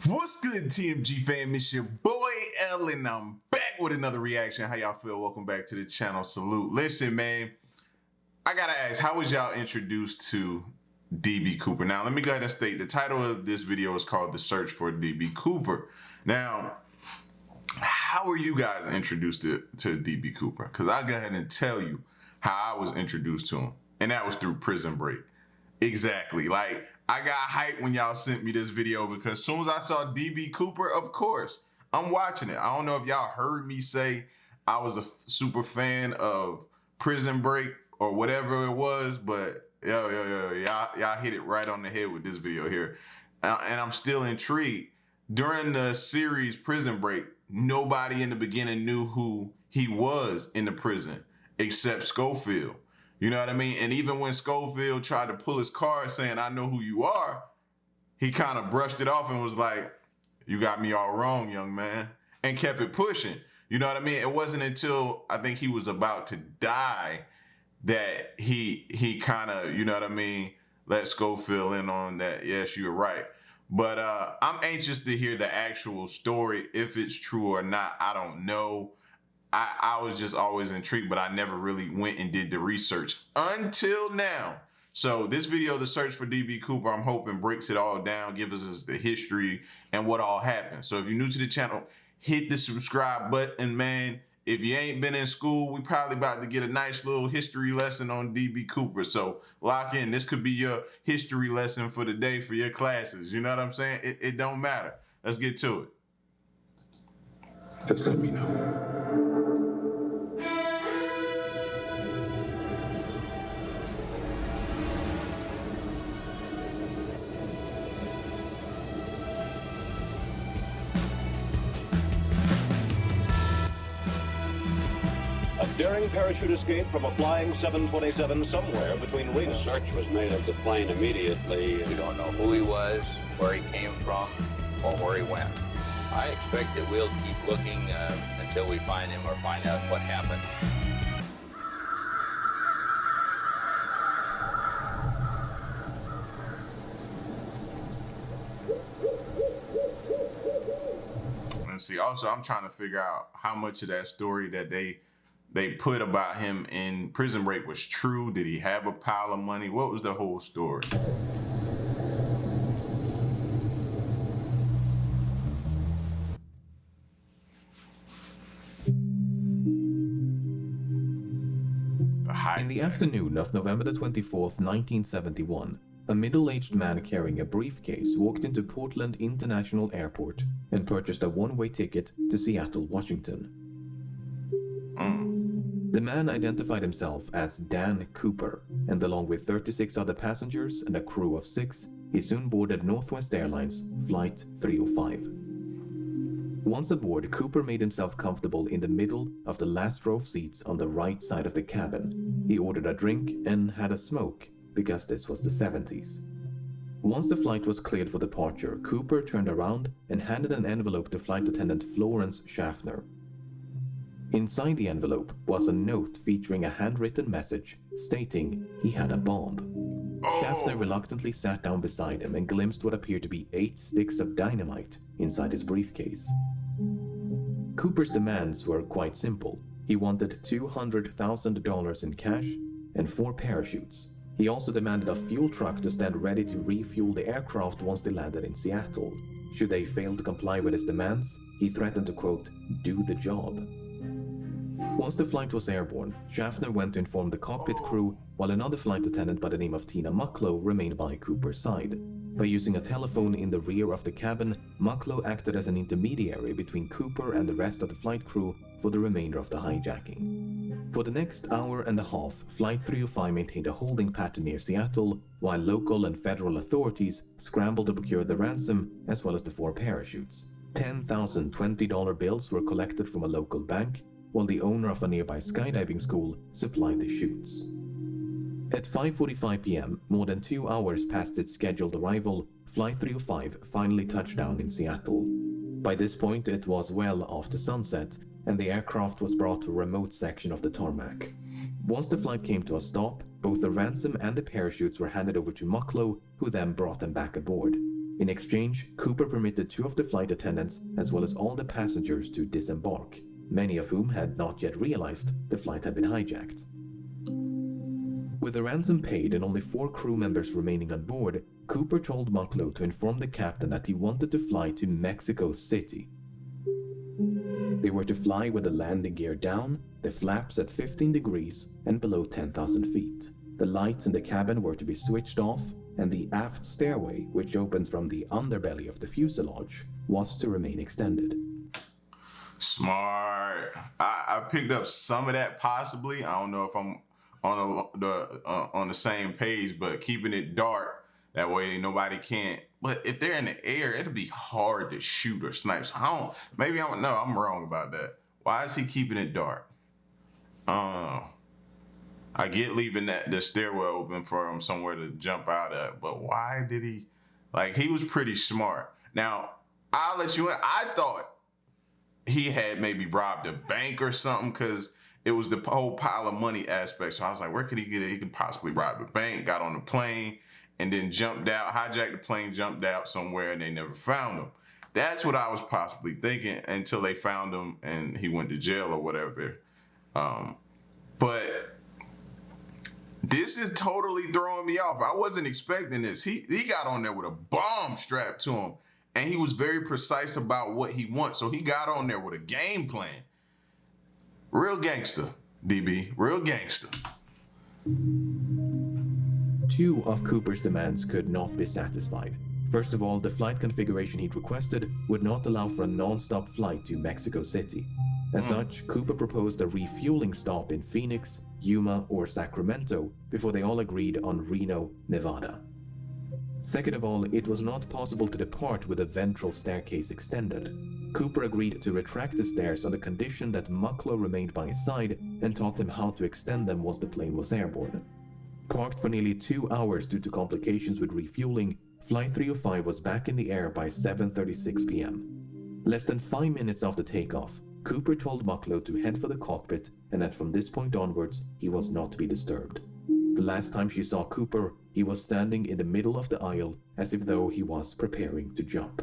What's good, TMG fam? It's your boy L, and I'm back with another reaction. How y'all feel? Welcome back to the channel. Salute. Listen, man, I gotta ask, how was y'all introduced to DB Cooper? Now, let me go ahead and state the title of this video is called The Search for DB Cooper. Now, how were you guys introduced to DB Cooper? Because I'll go ahead and tell you how I was introduced to him, and that was through Prison Break. Exactly. Like, I got hyped when y'all sent me this video because as soon as I saw DB Cooper, of course, I'm watching it. I don't know if y'all heard me say I was a super fan of Prison Break or whatever it was, but y'all hit it right on the head with this video here. And I'm still intrigued. During the series Prison Break, nobody in the beginning knew who he was in the prison except Schofield. You know what I mean? And even when Schofield tried to pull his card saying, "I know who you are," he kind of brushed it off and was like, "You got me all wrong, young man," and kept it pushing. You know what I mean? It wasn't until I think he was about to die that he kind of, you know what I mean, let Schofield in on that. Yes, you're right. But I'm anxious to hear the actual story. If it's true or not, I don't know. I was just always intrigued, but I never really went and did the research until now. So this video, The Search for DB Cooper, I'm hoping breaks it all down, gives us the history and what all happened. So if you're new to the channel, hit the subscribe button, man. If you ain't been in school, we probably about to get a nice little history lesson on DB Cooper. So lock in. This could be your history lesson for the day for your classes. You know what I'm saying? It don't matter. Let's get to it. Just let me know. A daring parachute escape from a flying 727 somewhere between Reno. A search was made of the plane immediately. We don't know who he was, where he came from, or where he went. I expect that we'll keep looking until we find him or find out what happened. And see, also, I'm trying to figure out how much of that story that they put about him in Prison Break was true. Did he have a pile of money? What was the whole story? In the afternoon of November the 24th, 1971, a middle-aged man carrying a briefcase walked into Portland International Airport and purchased a one-way ticket to Seattle, Washington. The man identified himself as Dan Cooper, and along with 36 other passengers and a crew of 6, he soon boarded Northwest Airlines Flight 305. Once aboard, Cooper made himself comfortable in the middle of the last row of seats on the right side of the cabin. He ordered a drink and had a smoke, because this was the 70s. Once the flight was cleared for departure, Cooper turned around and handed an envelope to flight attendant Florence Schaffner. Inside the envelope was a note featuring a handwritten message stating he had a bomb. Schaffner reluctantly sat down beside him and glimpsed what appeared to be 8 sticks of dynamite inside his briefcase. Cooper's demands were quite simple. He wanted $200,000 in cash and 4 parachutes. He also demanded a fuel truck to stand ready to refuel the aircraft once they landed in Seattle. Should they fail to comply with his demands, he threatened to, quote, "do the job." Once the flight was airborne, Schaffner went to inform the cockpit crew, while another flight attendant by the name of Tina Mucklow remained by Cooper's side. By using a telephone in the rear of the cabin, Mucklow acted as an intermediary between Cooper and the rest of the flight crew for the remainder of the hijacking. For the next hour and a half, Flight 305 maintained a holding pattern near Seattle, while local and federal authorities scrambled to procure the ransom as well as the 4 parachutes. 10,000 $20 bills were collected from a local bank, while the owner of a nearby skydiving school supplied the chutes. At 5:45 p.m., more than 2 hours past its scheduled arrival, Flight 305 finally touched down in Seattle. By this point, it was well after sunset, and the aircraft was brought to a remote section of the tarmac. Once the flight came to a stop, both the ransom and the parachutes were handed over to Mucklow, who then brought them back aboard. In exchange, Cooper permitted 2 of the flight attendants, as well as all the passengers, to disembark, many of whom had not yet realized the flight had been hijacked. With the ransom paid and only 4 crew members remaining on board, Cooper told Mucklow to inform the captain that he wanted to fly to Mexico City. They were to fly with the landing gear down, the flaps at 15 degrees and below 10,000 feet. The lights in the cabin were to be switched off, and the aft stairway, which opens from the underbelly of the fuselage, was to remain extended. Smart. I picked up some of that possibly. I don't know if I'm on the same page, but keeping it dark, that way nobody can't. But if they're in the air, it'll be hard to shoot or snipe. So I'm wrong about that. Why is he keeping it dark? I get leaving the stairwell open for him somewhere to jump out at, but why did he? He was pretty smart. Now, I'll let you in. I thought he had maybe robbed a bank or something, because it was the whole pile of money aspect. So I was like, where could he get it? He could possibly rob a bank, got on the plane, and then jumped out, hijacked the plane, jumped out somewhere, and they never found him. That's what I was possibly thinking until they found him and he went to jail or whatever. But this is totally throwing me off. I wasn't expecting this. He got on there with a bomb strapped to him, and he was very precise about what he wants. So he got on there with a game plan. Real gangster, DB. Real gangster. 2 of Cooper's demands could not be satisfied. First of all, the flight configuration he'd requested would not allow for a non-stop flight to Mexico City. As such, Cooper proposed a refueling stop in Phoenix, Yuma, or Sacramento before they all agreed on Reno, Nevada. Second of all, it was not possible to depart with the ventral staircase extended. Cooper agreed to retract the stairs on the condition that Mucklow remained by his side and taught him how to extend them once the plane was airborne. Parked for nearly 2 hours due to complications with refueling, Flight 305 was back in the air by 7:36 p.m. Less than 5 minutes after takeoff, Cooper told Mucklow to head for the cockpit and that from this point onwards, he was not to be disturbed. The last time she saw Cooper, he was standing in the middle of the aisle as if though he was preparing to jump.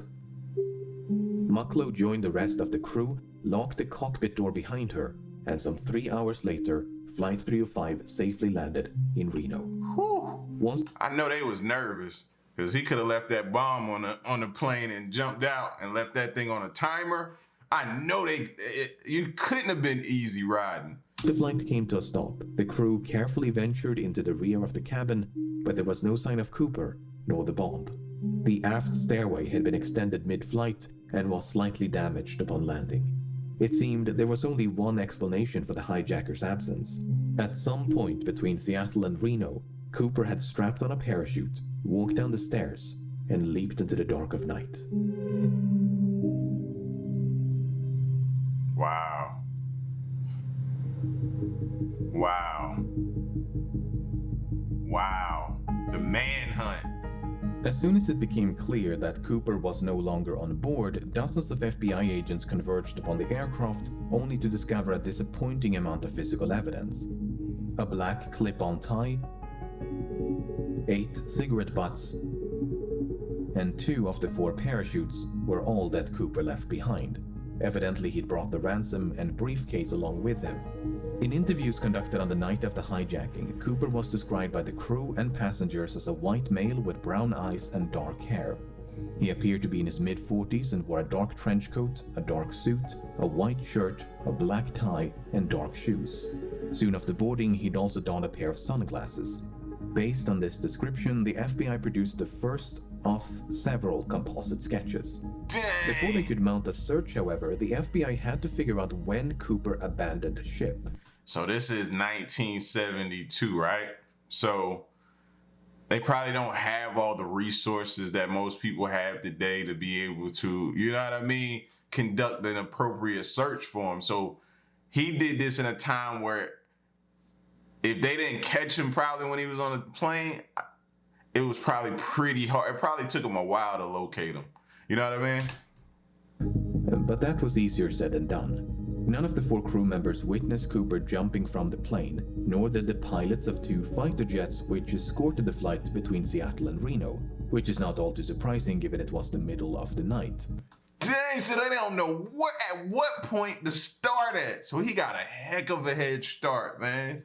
Mucklow joined the rest of the crew, locked the cockpit door behind her, and some 3 hours later, Flight 305 safely landed in Reno. I know they was nervous, because he could have left that bomb on the plane and jumped out and left that thing on a timer. I know you couldn't have been easy riding. The flight came to a stop. The crew carefully ventured into the rear of the cabin, but there was no sign of Cooper, nor the bomb. The aft stairway had been extended mid-flight and was slightly damaged upon landing. It seemed there was only one explanation for the hijacker's absence. At some point between Seattle and Reno, Cooper had strapped on a parachute, walked down the stairs, and leaped into the dark of night. Wow. Wow. Wow. The manhunt. As soon as it became clear that Cooper was no longer on board, dozens of FBI agents converged upon the aircraft, only to discover a disappointing amount of physical evidence. A black clip-on tie, 8 cigarette butts, and 2 of the 4 parachutes were all that Cooper left behind. Evidently, he'd brought the ransom and briefcase along with him. In interviews conducted on the night of the hijacking, Cooper was described by the crew and passengers as a white male with brown eyes and dark hair. He appeared to be in his mid-40s and wore a dark trench coat, a dark suit, a white shirt, a black tie, and dark shoes. Soon after boarding, he'd also donned a pair of sunglasses. Based on this description, the FBI produced the first of several composite sketches. Dang. Before they could mount a search, however, the FBI had to figure out when Cooper abandoned ship. So this is 1972, right? So they probably don't have all the resources that most people have today to be able to, you know what I mean, conduct an appropriate search for him. So he did this in a time where if they didn't catch him probably when he was on the plane, it was probably pretty hard. It probably took him a while to locate him. You know what I mean? But that was easier said than done. None of the 4 crew members witnessed Cooper jumping from the plane, nor did the pilots of 2 fighter jets which escorted the flight between Seattle and Reno, which is not all too surprising given it was the middle of the night. Dang, so they don't know at what point to start at. So he got a heck of a head start, man.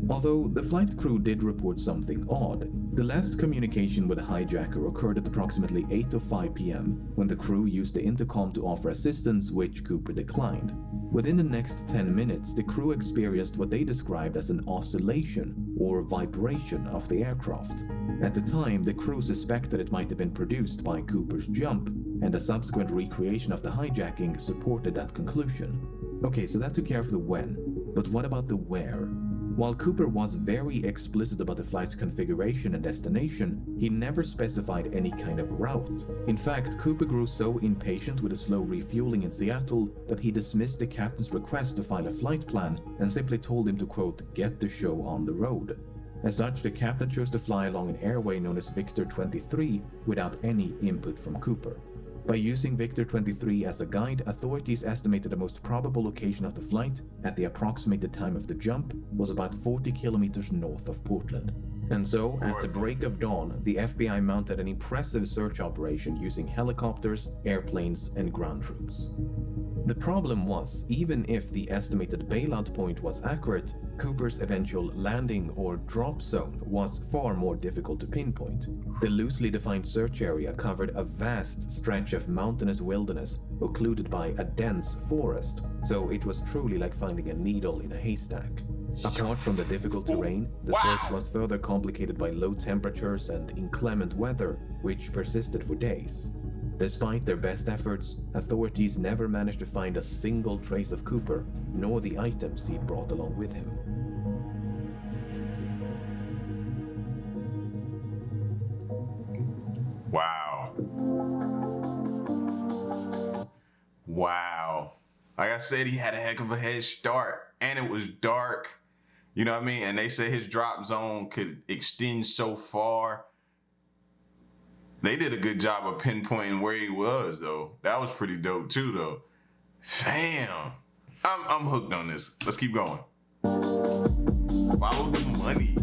Although the flight crew did report something odd, the last communication with the hijacker occurred at approximately 8:05 p.m. when the crew used the intercom to offer assistance, which Cooper declined. Within the next 10 minutes, the crew experienced what they described as an oscillation or vibration of the aircraft. At the time, the crew suspected it might have been produced by Cooper's jump, and a subsequent recreation of the hijacking supported that conclusion. Okay, so that took care of the when, but what about the where? While Cooper was very explicit about the flight's configuration and destination, he never specified any kind of route. In fact, Cooper grew so impatient with the slow refueling in Seattle that he dismissed the captain's request to file a flight plan and simply told him to, quote, get the show on the road. As such, the captain chose to fly along an airway known as Victor 23 without any input from Cooper. By using Victor 23 as a guide, authorities estimated the most probable location of the flight at the approximated time of the jump was about 40 kilometers north of Portland. And so, at the break of dawn, the FBI mounted an impressive search operation using helicopters, airplanes, and ground troops. The problem was, even if the estimated bailout point was accurate, Cooper's eventual landing or drop zone was far more difficult to pinpoint. The loosely defined search area covered a vast stretch of mountainous wilderness occluded by a dense forest, so it was truly like finding a needle in a haystack. Apart from the difficult terrain, the search was further complicated by low temperatures and inclement weather, which persisted for days. Despite their best efforts, authorities never managed to find a single trace of Cooper, nor the items he'd brought along with him. Wow. Wow. Like I said, he had a heck of a head start, and it was dark. You know what I mean? And they said his drop zone could extend so far. They did a good job of pinpointing where he was, though. That was pretty dope, too, though. Damn. I'm hooked on this. Let's keep going. Follow the money.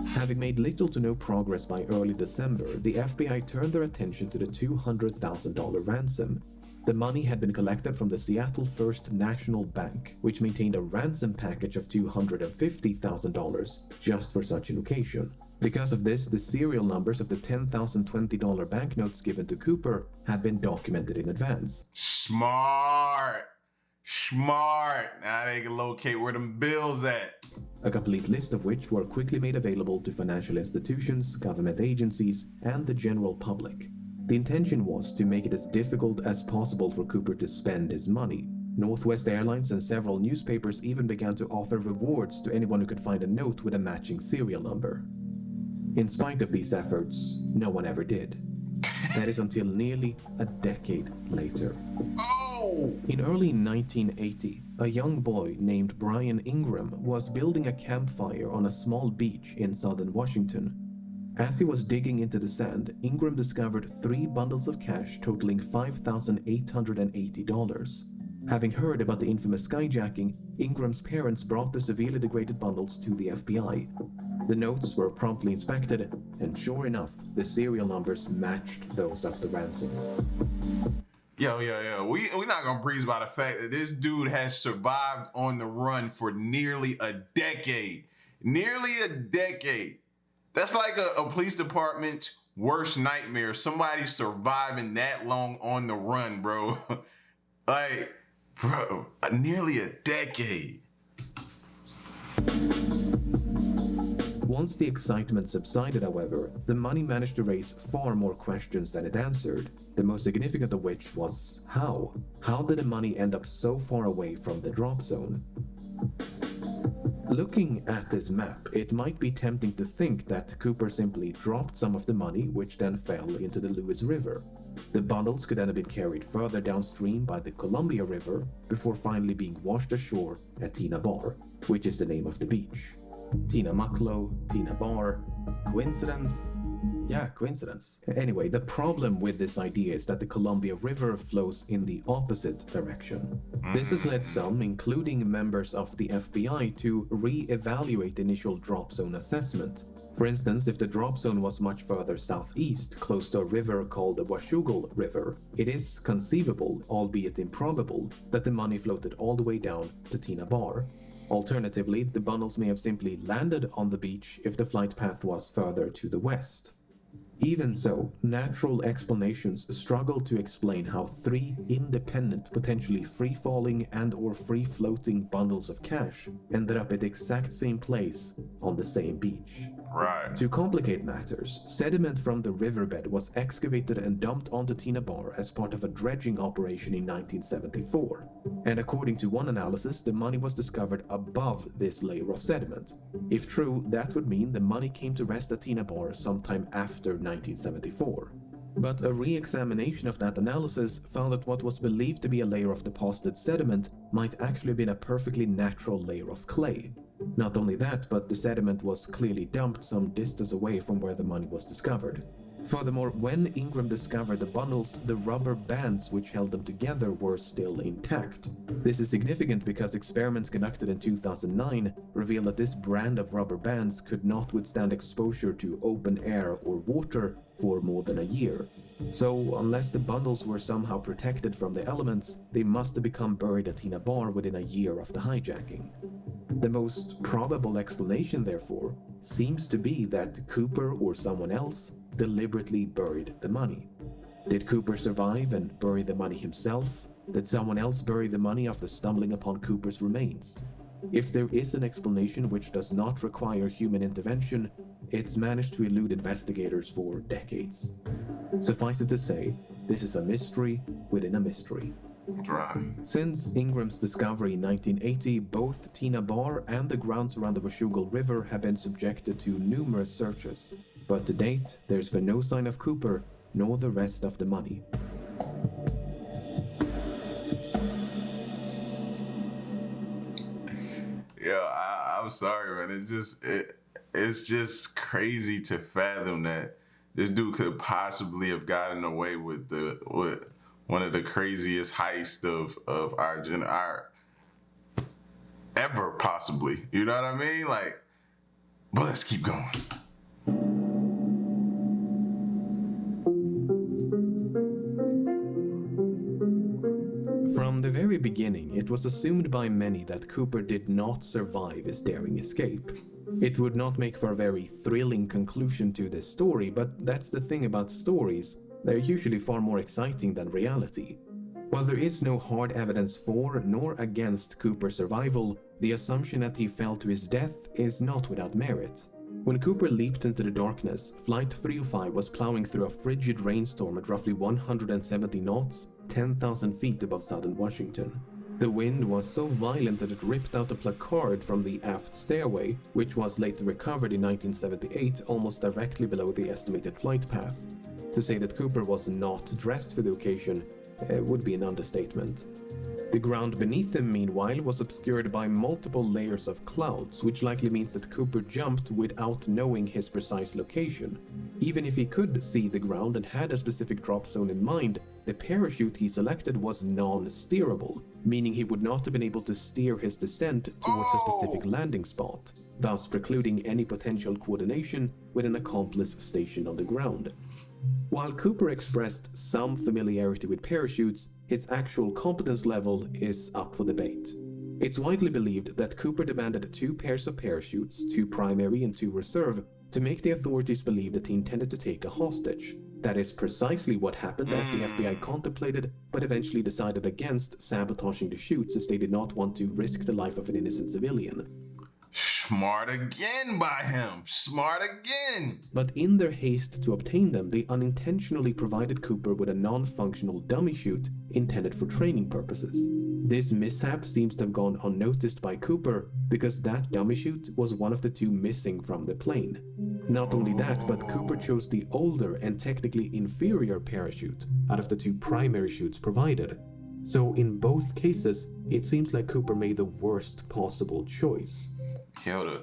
Having made little to no progress by early December, the FBI turned their attention to the $200,000 ransom. The money had been collected from the Seattle First National Bank, which maintained a ransom package of $250,000 just for such an occasion. Because of this, the serial numbers of the $10,020 banknotes given to Cooper had been documented in advance. Smart. Now they can locate where them bills at. A complete list of which were quickly made available to financial institutions, government agencies, and the general public. The intention was to make it as difficult as possible for Cooper to spend his money. Northwest Airlines and several newspapers even began to offer rewards to anyone who could find a note with a matching serial number. In spite of these efforts, no one ever did. That is until nearly a decade later. Oh! In early 1980, a young boy named Brian Ingram was building a campfire on a small beach in southern Washington. As he was digging into the sand, Ingram discovered 3 bundles of cash totaling $5,880. Having heard about the infamous skyjacking, Ingram's parents brought the severely degraded bundles to the FBI. The notes were promptly inspected, and sure enough, the serial numbers matched those of the ransom. Yo. We're not gonna breeze by the fact that this dude has survived on the run for nearly a decade. That's like a police department's worst nightmare. Somebody surviving that long on the run, bro. Like, bro, nearly a decade. Once the excitement subsided, however, the money managed to raise far more questions than it answered, the most significant of which was how? How did the money end up so far away from the drop zone? Looking at this map, it might be tempting to think that Cooper simply dropped some of the money, which then fell into the Lewis River. The bundles could then have been carried further downstream by the Columbia River before finally being washed ashore at Tina Bar, which is the name of the beach. Tina Mucklow, Tina Bar. Coincidence? Yeah, coincidence. Anyway, the problem with this idea is that the Columbia River flows in the opposite direction. This has led some, including members of the FBI, to re-evaluate the initial drop zone assessment. For instance, if the drop zone was much further southeast, close to a river called the Washougal River, it is conceivable, albeit improbable, that the money floated all the way down to Tina Bar. Alternatively, the bundles may have simply landed on the beach if the flight path was further to the west. Even so, natural explanations struggle to explain how three independent, potentially free-falling and/or free-floating bundles of cash ended up at the exact same place on the same beach. Right. To complicate matters, sediment from the riverbed was excavated and dumped onto Tina Bar as part of a dredging operation in 1974. And according to one analysis, the money was discovered above this layer of sediment. If true, that would mean the money came to rest at Tina Bar sometime after 1974. But a re-examination of that analysis found that what was believed to be a layer of deposited sediment might actually have been a perfectly natural layer of clay. Not only that, but the sediment was clearly dumped some distance away from where the money was discovered. Furthermore, when Ingram discovered the bundles, the rubber bands which held them together were still intact. This is significant because experiments conducted in 2009 revealed that this brand of rubber bands could not withstand exposure to open air or water for more than a year. So, unless the bundles were somehow protected from the elements, they must have become buried at Tina Bar within a year of the hijacking. The most probable explanation, therefore, seems to be that Cooper or someone else deliberately buried the money. Did Cooper survive and bury the money himself? Did someone else bury the money after stumbling upon Cooper's remains? If there is an explanation which does not require human intervention, it's managed to elude investigators for decades. Suffice it to say, this is a mystery within a mystery. Right. Since Ingram's discovery in 1980, both Tina Bar and the grounds around the Washougal River have been subjected to numerous searches, but to date, there's been no sign of Cooper, nor the rest of the money. Yeah, I'm sorry, man. It's just crazy to fathom that this dude could possibly have gotten away with one of the craziest heists of our ever, possibly. You know what I mean? Like, but let's keep going. From the very beginning, it was assumed by many that Cooper did not survive his daring escape. It would not make for a very thrilling conclusion to this story, but that's the thing about stories. They're usually far more exciting than reality. While there is no hard evidence for nor against Cooper's survival, the assumption that he fell to his death is not without merit. When Cooper leaped into the darkness, Flight 305 was plowing through a frigid rainstorm at roughly 170 knots, 10,000 feet above southern Washington. The wind was so violent that it ripped out a placard from the aft stairway, which was later recovered in 1978 almost directly below the estimated flight path. To say that Cooper was not dressed for the occasion would be an understatement. The ground beneath him, meanwhile, was obscured by multiple layers of clouds, which likely means that Cooper jumped without knowing his precise location. Even if he could see the ground and had a specific drop zone in mind, the parachute he selected was non-steerable, meaning he would not have been able to steer his descent towards a specific landing spot, thus precluding any potential coordination with an accomplice stationed on the ground. While Cooper expressed some familiarity with parachutes, his actual competence level is up for debate. It's widely believed that Cooper demanded 2 pairs of parachutes, 2 primary and 2 reserve, to make the authorities believe that he intended to take a hostage. That is precisely what happened, as the FBI contemplated, but eventually decided against sabotaging the chutes as they did not want to risk the life of an innocent civilian. Smart again by him. Smart again. But in their haste to obtain them, they unintentionally provided Cooper with a non-functional dummy chute intended for training purposes. This mishap seems to have gone unnoticed by Cooper because that dummy chute was one of the 2 missing from the plane. Not only that, but Cooper chose the older and technically inferior parachute out of the 2 primary chutes provided. So in both cases, it seems like Cooper made the worst possible choice. Yo,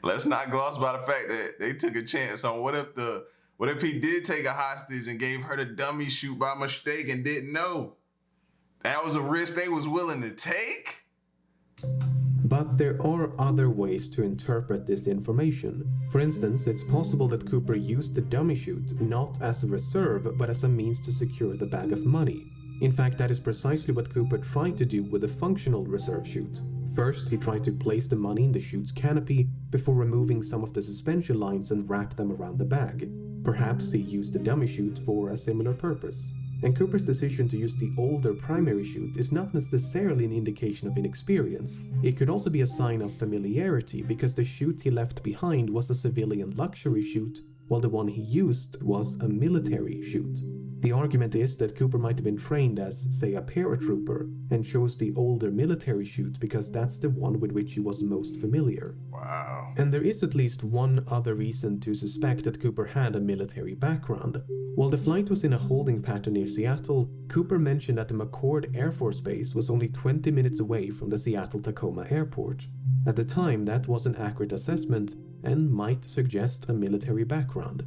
let's not gloss by the fact that they took a chance on what if he did take a hostage and gave her the dummy shoot by mistake and didn't know? That was a risk they was willing to take? But there are other ways to interpret this information. For instance, it's possible that Cooper used the dummy chute not as a reserve, but as a means to secure the bag of money. In fact, that is precisely what Cooper tried to do with the functional reserve chute. First, he tried to place the money in the chute's canopy before removing some of the suspension lines and wrap them around the bag. Perhaps he used the dummy chute for a similar purpose. And Cooper's decision to use the older primary chute is not necessarily an indication of inexperience. It could also be a sign of familiarity, because the chute he left behind was a civilian luxury chute, while the one he used was a military chute. The argument is that Cooper might have been trained as, say, a paratrooper, and chose the older military chute because that's the one with which he was most familiar. Wow. And there is at least one other reason to suspect that Cooper had a military background. While the flight was in a holding pattern near Seattle, Cooper mentioned that the McCord Air Force Base was only 20 minutes away from the Seattle-Tacoma airport. At the time, that was an accurate assessment and might suggest a military background.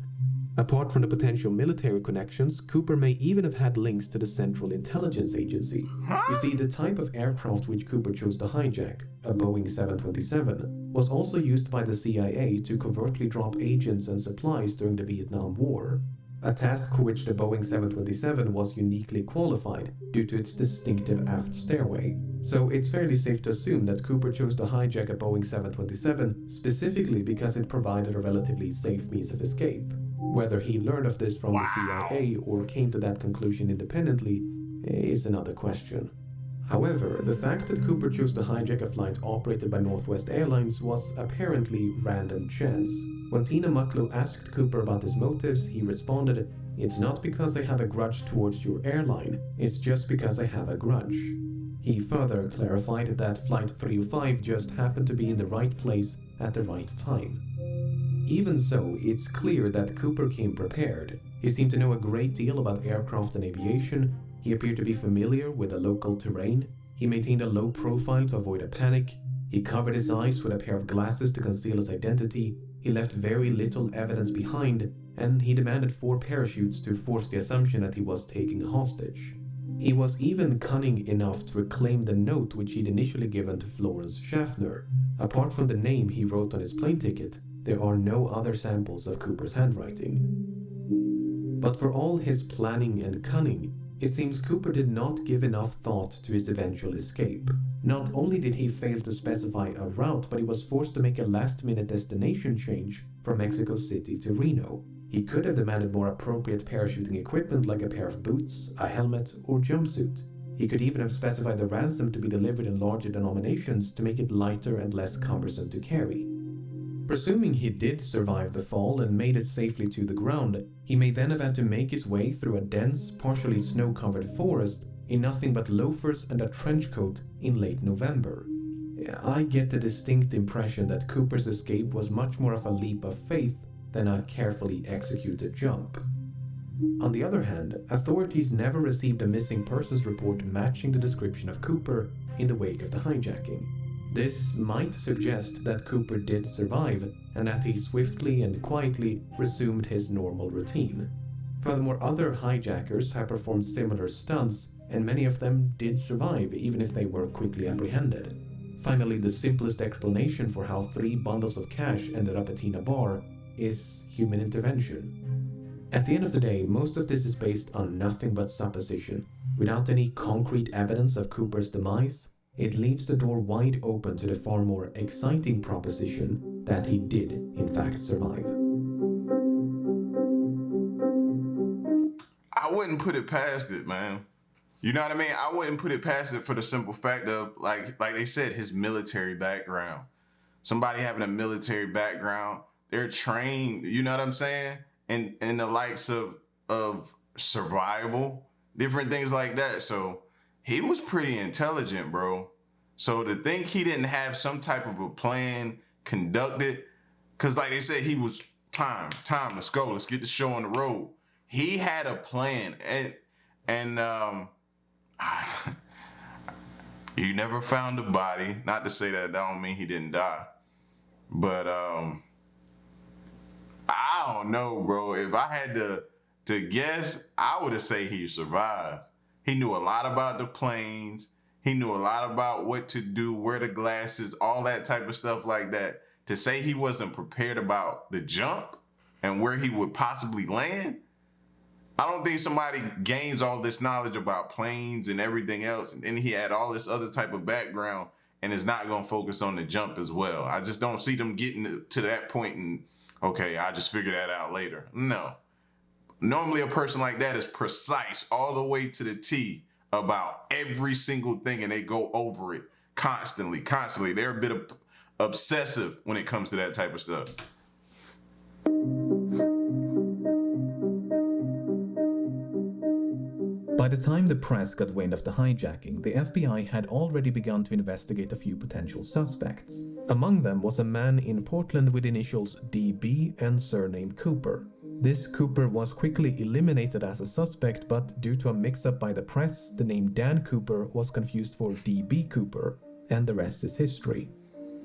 Apart from the potential military connections, Cooper may even have had links to the Central Intelligence Agency. You see, the type of aircraft which Cooper chose to hijack, a Boeing 727, was also used by the CIA to covertly drop agents and supplies during the Vietnam War. A task for which the Boeing 727 was uniquely qualified due to its distinctive aft stairway. So it's fairly safe to assume that Cooper chose to hijack a Boeing 727 specifically because it provided a relatively safe means of escape. Whether he learned of this from the CIA or came to that conclusion independently is another question. However, the fact that Cooper chose to hijack a flight operated by Northwest Airlines was apparently random chance. When Tina Mucklow asked Cooper about his motives, he responded, "It's not because I have a grudge towards your airline, it's just because I have a grudge." He further clarified that Flight 305 just happened to be in the right place at the right time. Even so, it's clear that Cooper came prepared. He seemed to know a great deal about aircraft and aviation. He appeared to be familiar with the local terrain. He maintained a low profile to avoid a panic. He covered his eyes with a pair of glasses to conceal his identity. He left very little evidence behind, and he demanded 4 parachutes to force the assumption that he was taking a hostage. He was even cunning enough to reclaim the note which he'd initially given to Florence Schaffner. Apart from the name he wrote on his plane ticket, there are no other samples of Cooper's handwriting. But for all his planning and cunning, it seems Cooper did not give enough thought to his eventual escape. Not only did he fail to specify a route, but he was forced to make a last-minute destination change from Mexico City to Reno. He could have demanded more appropriate parachuting equipment like a pair of boots, a helmet, or jumpsuit. He could even have specified the ransom to be delivered in larger denominations to make it lighter and less cumbersome to carry. Presuming he did survive the fall and made it safely to the ground, he may then have had to make his way through a dense, partially snow-covered forest in nothing but loafers and a trench coat in late November. I get the distinct impression that Cooper's escape was much more of a leap of faith than a carefully executed jump. On the other hand, authorities never received a missing persons report matching the description of Cooper in the wake of the hijacking. This might suggest that Cooper did survive, and that he swiftly and quietly resumed his normal routine. Furthermore, other hijackers have performed similar stunts, and many of them did survive, even if they were quickly apprehended. Finally, the simplest explanation for how 3 bundles of cash ended up at Tina Bar is human intervention. At the end of the day, most of this is based on nothing but supposition. Without any concrete evidence of Cooper's demise, it leaves the door wide open to the far more exciting proposition that he did, in fact, survive. I wouldn't put it past it, man. You know what I mean? I wouldn't put it past it for the simple fact of, like they said, his military background. Somebody having a military background, they're trained, you know what I'm saying? And the likes of survival, different things like that. So he was pretty intelligent, bro. So to think he didn't have some type of a plan conducted, because like they said, he was time, let's go, let's get the show on the road. He had a plan, and You never found the body. Not to say that don't mean he didn't die. But I don't know, bro. If I had to guess, I would have said he survived. He knew a lot about the planes. He knew a lot about what to do, where the glasses, all that type of stuff like that. To say he wasn't prepared about the jump and where he would possibly land, I don't think somebody gains all this knowledge about planes and everything else, and then he had all this other type of background and is not going to focus on the jump as well. I just don't see them getting to that point and, okay, I just figure that out later. No. Normally a person like that is precise all the way to the T about every single thing, and they go over it constantly. They're a bit obsessive when it comes to that type of stuff. By the time the press got wind of the hijacking, the FBI had already begun to investigate a few potential suspects. Among them was a man in Portland with initials DB and surname Cooper. This Cooper was quickly eliminated as a suspect, but due to a mix-up by the press, the name Dan Cooper was confused for DB Cooper, and the rest is history.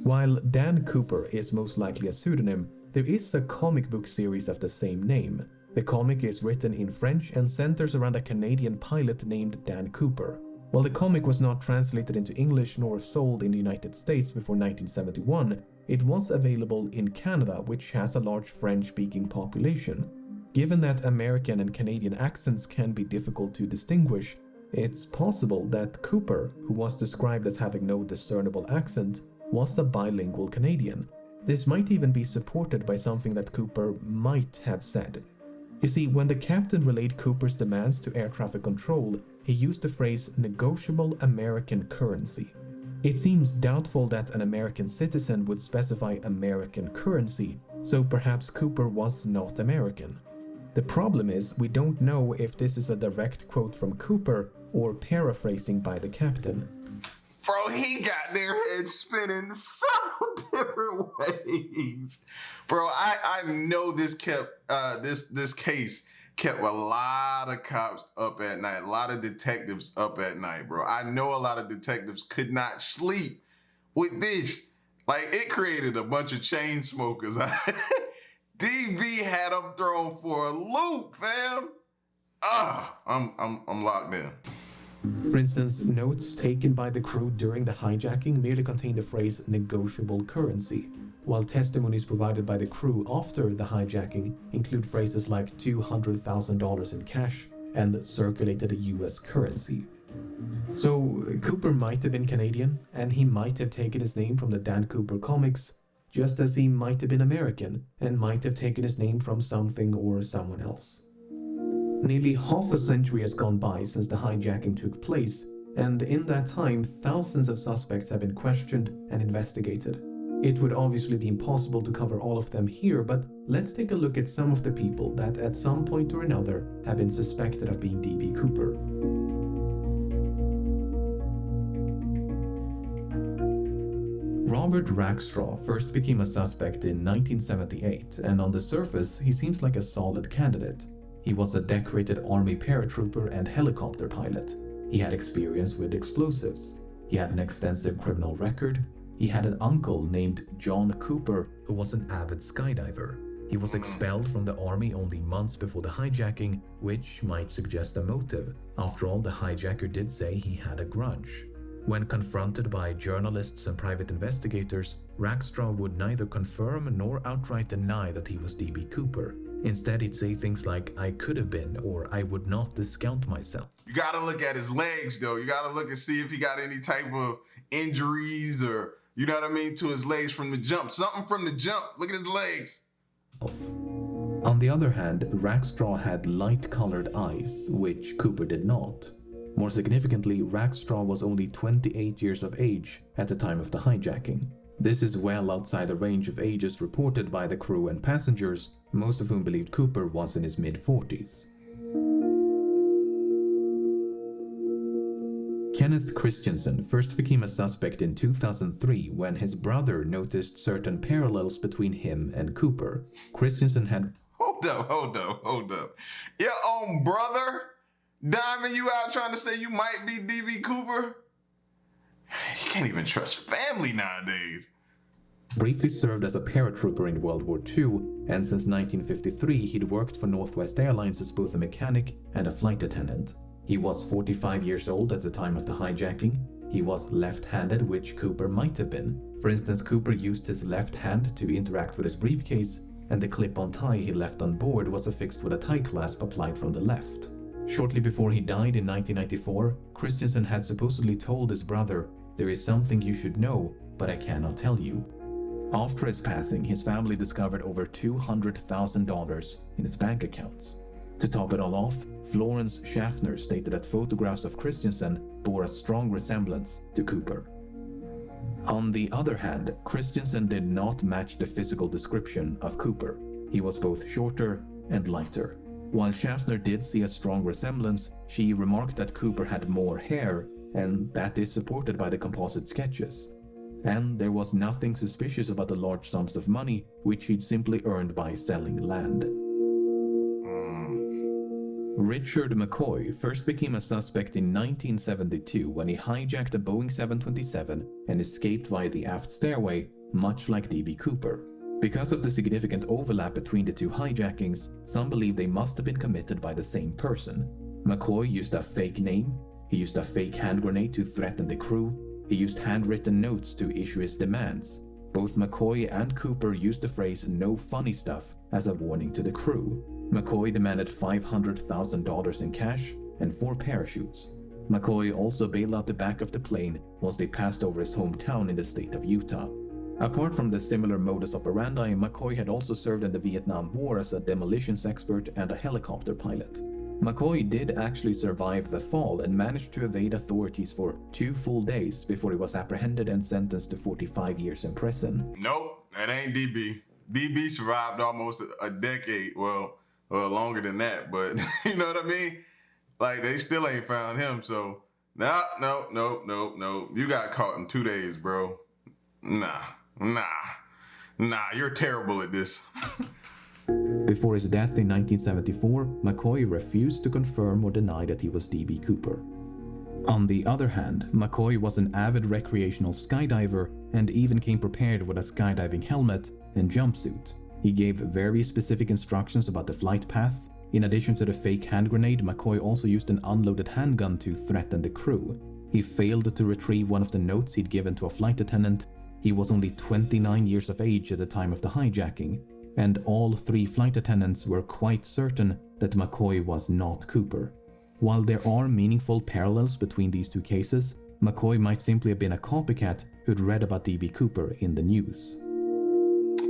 While Dan Cooper is most likely a pseudonym, there is a comic book series of the same name. The comic is written in French and centers around a Canadian pilot named Dan Cooper. While the comic was not translated into English nor sold in the United States before 1971, it was available in Canada, which has a large French-speaking population. Given that American and Canadian accents can be difficult to distinguish, it's possible that Cooper, who was described as having no discernible accent, was a bilingual Canadian. This might even be supported by something that Cooper might have said. You see, when the captain relayed Cooper's demands to air traffic control, he used the phrase negotiable American currency. It seems doubtful that an American citizen would specify American currency, so perhaps Cooper was not American. The problem is, we don't know if this is a direct quote from Cooper or paraphrasing by the captain. Bro, he got their heads spinning several different ways. Bro, I know this this case kept a lot of cops up at night, a lot of detectives up at night, bro. I know a lot of detectives could not sleep with this. Like, it created a bunch of chain smokers. DB had them thrown for a loop, fam. I'm locked in. For instance, notes taken by the crew during the hijacking merely contain the phrase negotiable currency, while testimonies provided by the crew after the hijacking include phrases like $200,000 in cash and circulated US currency. So Cooper might have been Canadian, and he might have taken his name from the Dan Cooper comics, just as he might have been American and might have taken his name from something or someone else. Nearly half a century has gone by since the hijacking took place, and in that time, thousands of suspects have been questioned and investigated. It would obviously be impossible to cover all of them here, but let's take a look at some of the people that at some point or another have been suspected of being DB Cooper. Robert Rackstraw first became a suspect in 1978, and on the surface, he seems like a solid candidate. He was a decorated army paratrooper and helicopter pilot. He had experience with explosives. He had an extensive criminal record. He had an uncle named John Cooper who was an avid skydiver. He was expelled from the army only months before the hijacking, which might suggest a motive. After all, the hijacker did say he had a grudge. When confronted by journalists and private investigators, Rackstraw would neither confirm nor outright deny that he was DB Cooper. Instead, he'd say things like, "I could have been," or "I would not discount myself." You gotta look at his legs, though. You gotta look and see if he got any type of injuries or, you know what I mean, to his legs from the jump. Something from the jump. Look at his legs. On the other hand, Rackstraw had light-colored eyes, which Cooper did not. More significantly, Rackstraw was only 28 years of age at the time of the hijacking. This is well outside the range of ages reported by the crew and passengers, most of whom believed Cooper was in his mid-40s. Kenneth Christensen first became a suspect in 2003 when his brother noticed certain parallels between him and Cooper. Christensen had... Hold up. Your own brother? Diamond, you out trying to say you might be DB Cooper? You can't even trust family nowadays. Briefly served as a paratrooper in World War II, and since 1953 he'd worked for Northwest Airlines as both a mechanic and a flight attendant. He was 45 years old at the time of the hijacking. He was left-handed, which Cooper might have been. For instance, Cooper used his left hand to interact with his briefcase, and the clip-on tie he left on board was affixed with a tie clasp applied from the left. Shortly before he died in 1994, Christensen had supposedly told his brother, "There is something you should know, but I cannot tell you." After his passing, his family discovered over $200,000 in his bank accounts. To top it all off, Florence Schaffner stated that photographs of Christensen bore a strong resemblance to Cooper. On the other hand, Christensen did not match the physical description of Cooper. He was both shorter and lighter. While Schaffner did see a strong resemblance, she remarked that Cooper had more hair, and that is supported by the composite sketches. And there was nothing suspicious about the large sums of money which he'd simply earned by selling land. Richard McCoy first became a suspect in 1972 when he hijacked a Boeing 727 and escaped via the aft stairway, much like D.B. Cooper. Because of the significant overlap between the two hijackings, some believe they must have been committed by the same person. McCoy used a fake name, he used a fake hand grenade to threaten the crew, he used handwritten notes to issue his demands. Both McCoy and Cooper used the phrase "no funny stuff" as a warning to the crew. McCoy demanded $500,000 in cash and 4 parachutes. McCoy also bailed out the back of the plane once they passed over his hometown in the state of Utah. Apart from the similar modus operandi, McCoy had also served in the Vietnam War as a demolitions expert and a helicopter pilot. McCoy did actually survive the fall and managed to evade authorities for 2 full days before he was apprehended and sentenced to 45 years in prison. Nope, that ain't DB. DB survived almost a decade. Well, longer than that, but you know what I mean? Like, they still ain't found him, so no. You got caught in 2 days, bro. Nah, you're terrible at this. Before his death in 1974, McCoy refused to confirm or deny that he was D.B. Cooper. On the other hand, McCoy was an avid recreational skydiver and even came prepared with a skydiving helmet and jumpsuit. He gave very specific instructions about the flight path. In addition to the fake hand grenade, McCoy also used an unloaded handgun to threaten the crew. He failed to retrieve one of the notes he'd given to a flight attendant. He was only 29 years of age at the time of the hijacking, and all 3 flight attendants were quite certain that McCoy was not Cooper. While there are meaningful parallels between these 2 cases, McCoy might simply have been a copycat who'd read about D.B. Cooper in the news.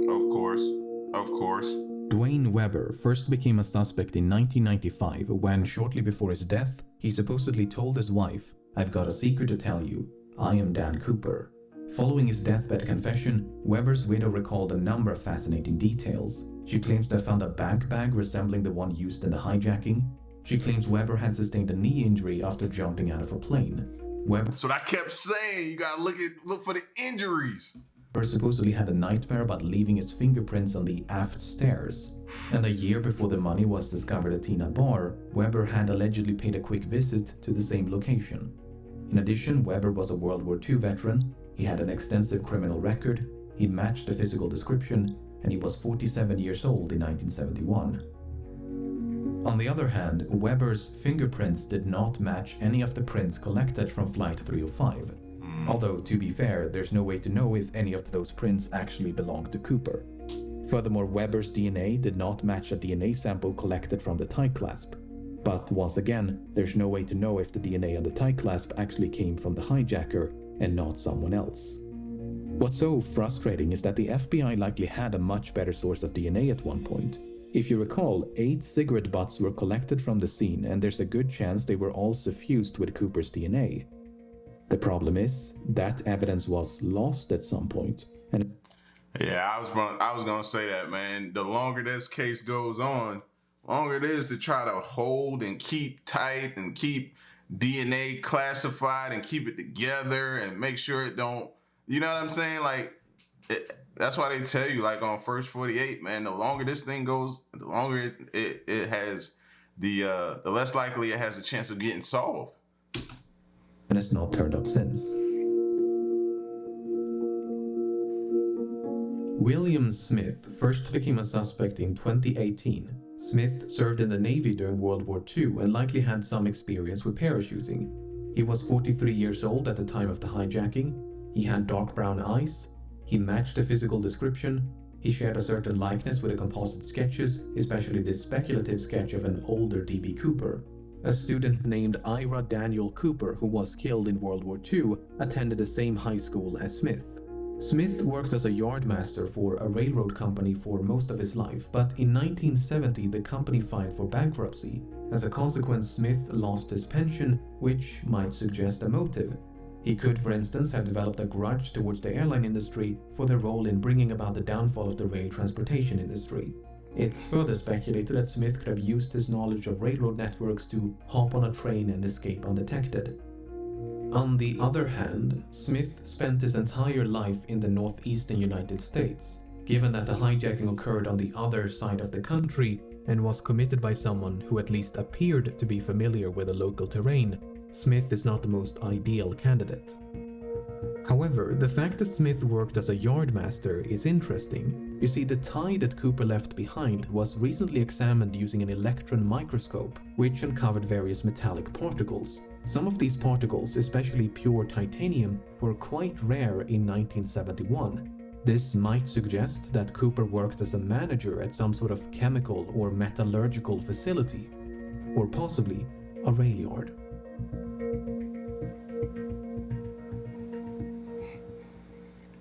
Of course. Dwayne Weber first became a suspect in 1995 when, shortly before his death, he supposedly told his wife, "I've got a secret to tell you. I am Dan Cooper." Following his deathbed confession, Weber's widow recalled a number of fascinating details. She claims to have found a bank bag resembling the one used in the hijacking. She claims Weber had sustained a knee injury after jumping out of a plane. Weber That's what I kept saying. You gotta look for the injuries. supposedly had a nightmare about leaving his fingerprints on the aft stairs. And a year before the money was discovered at Tina Bar, Weber had allegedly paid a quick visit to the same location. In addition, Weber was a World War II veteran, he had an extensive criminal record, he'd matched the physical description, and he was 47 years old in 1971. On the other hand, Weber's fingerprints did not match any of the prints collected from Flight 305. Although, to be fair, there's no way to know if any of those prints actually belonged to Cooper. Furthermore, Weber's DNA did not match a DNA sample collected from the tie clasp. But once again, there's no way to know if the DNA on the tie clasp actually came from the hijacker and not someone else. What's so frustrating is that the FBI likely had a much better source of DNA at one point. If you recall, 8 cigarette butts were collected from the scene, and there's a good chance they were all suffused with Cooper's DNA. The problem is, that evidence was lost at some point, and Yeah, I was gonna say that, man. The longer this case goes on, longer it is to try to hold and keep tight and keep DNA classified and keep it together and make sure it don't, you know what I'm saying? Like, that's why they tell you, like on First 48, man, the longer this thing goes, the longer it has, the less likely it has a chance of getting solved. it's not turned up since. William Smith first became a suspect in 2018. Smith served in the Navy during World War II and likely had some experience with parachuting. He was 43 years old at the time of the hijacking. He had dark brown eyes. He matched the physical description. He shared a certain likeness with the composite sketches, especially this speculative sketch of an older D.B. Cooper. A student named Ira Daniel Cooper, who was killed in World War II, attended the same high school as Smith. Smith worked as a yardmaster for a railroad company for most of his life, but in 1970 the company filed for bankruptcy. As a consequence, Smith lost his pension, which might suggest a motive. He could, for instance, have developed a grudge towards the airline industry for their role in bringing about the downfall of the rail transportation industry. It's further speculated that Smith could have used his knowledge of railroad networks to hop on a train and escape undetected. On the other hand, Smith spent his entire life in the northeastern United States. Given that the hijacking occurred on the other side of the country and was committed by someone who at least appeared to be familiar with the local terrain, Smith is not the most ideal candidate. However, the fact that Smith worked as a yardmaster is interesting. You see, the tie that Cooper left behind was recently examined using an electron microscope, which uncovered various metallic particles. Some of these particles, especially pure titanium, were quite rare in 1971. This might suggest that Cooper worked as a manager at some sort of chemical or metallurgical facility, or possibly a rail yard.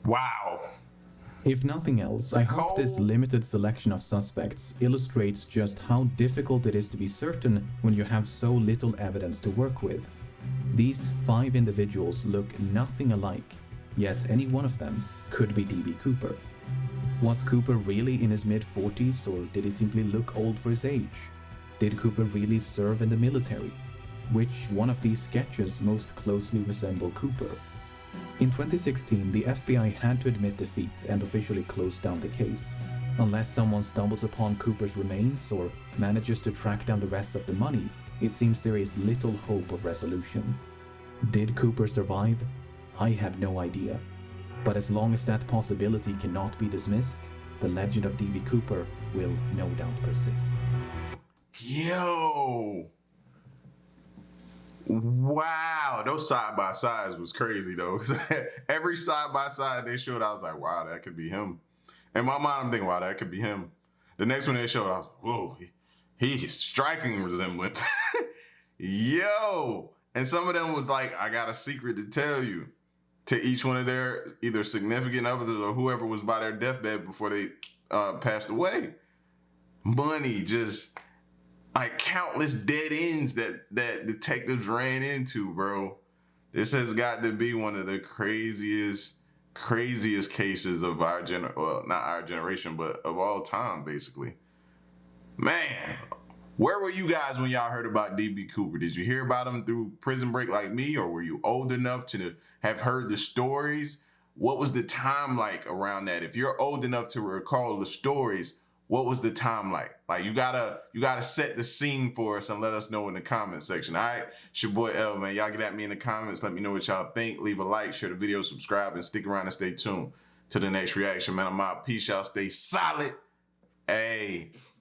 Wow. If nothing else, I hope this limited selection of suspects illustrates just how difficult it is to be certain when you have so little evidence to work with. These 5 individuals look nothing alike, yet any one of them could be D.B. Cooper. Was Cooper really in his mid-40s, or did he simply look old for his age? Did Cooper really serve in the military? Which one of these sketches most closely resemble Cooper? In 2016, the FBI had to admit defeat and officially close down the case. Unless someone stumbles upon Cooper's remains or manages to track down the rest of the money, it seems there is little hope of resolution. Did Cooper survive? I have no idea. But as long as that possibility cannot be dismissed, the legend of D.B. Cooper will no doubt persist. Yo! Wow, those side-by-sides was crazy though. Every side-by-side they showed, I was like, wow, that could be him. In my mind, I'm thinking, wow, that could be him. The next one they showed, I was like, whoa, he is striking resemblance. Yo! And some of them was like, I got a secret to tell you, to each one of their either significant others or whoever was by their deathbed before they passed away. Money, just like countless dead ends that detectives ran into, bro. This has got to be one of the craziest cases of our well, not our generation, but of all time, basically. Man, where were you guys when y'all heard about D.B. Cooper? Did you hear about him through Prison Break like me, or were you old enough to have heard the stories? What was the time like around that? If you're old enough to recall the stories, what was the time like? Like you gotta set the scene for us and let us know in the comment section. All right, it's your boy L, man. Y'all get at me in the comments. Let me know what y'all think. Leave a like, share the video, subscribe, and stick around and stay tuned to the next reaction, man. I'm out. Peace, y'all. Stay solid. Hey.